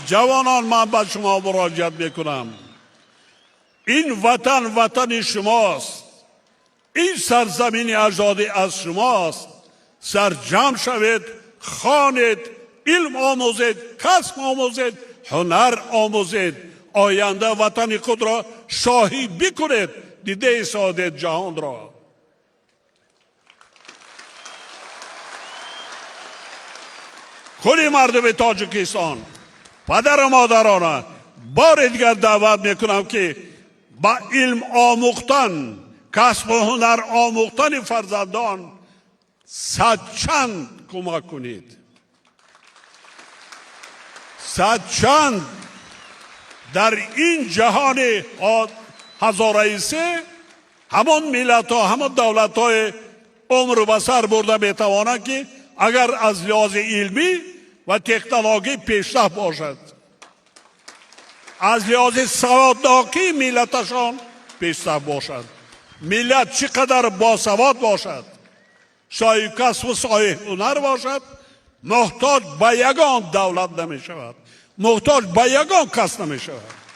جوانان من به شما مراجعت میکنم. این وطن شماست. این سرزمین اجدادی از شماست. سرجم شوید، خوانید، علم آموزید، کسب آموزید، هنر آموزید. آینده وطن خود را شاهی بکنید، دیده سعادت جهان را. کلی مردم تاجیکستان، پدر و مادران، بار دیگر دعوت میکنم که با علم آموختن، کسب و هنر آموختن فرزندان صدچند کمک کنید. صدچند در این جهان هزاره سه همون ملت ها، همون دولت های عمر و بسر برده میتوانند که اگر از لحاظ علمی و تکنولوژی پیشرفت باشد، از لحاظ سوادناکی ملتشان پیشرفت باشد. ملت چقدر باسواد باشد، صاحب کسب و صاحب هنر باشد، محتاج به یگان دولت نمی شود، محتاج به یگان کس نمی شود.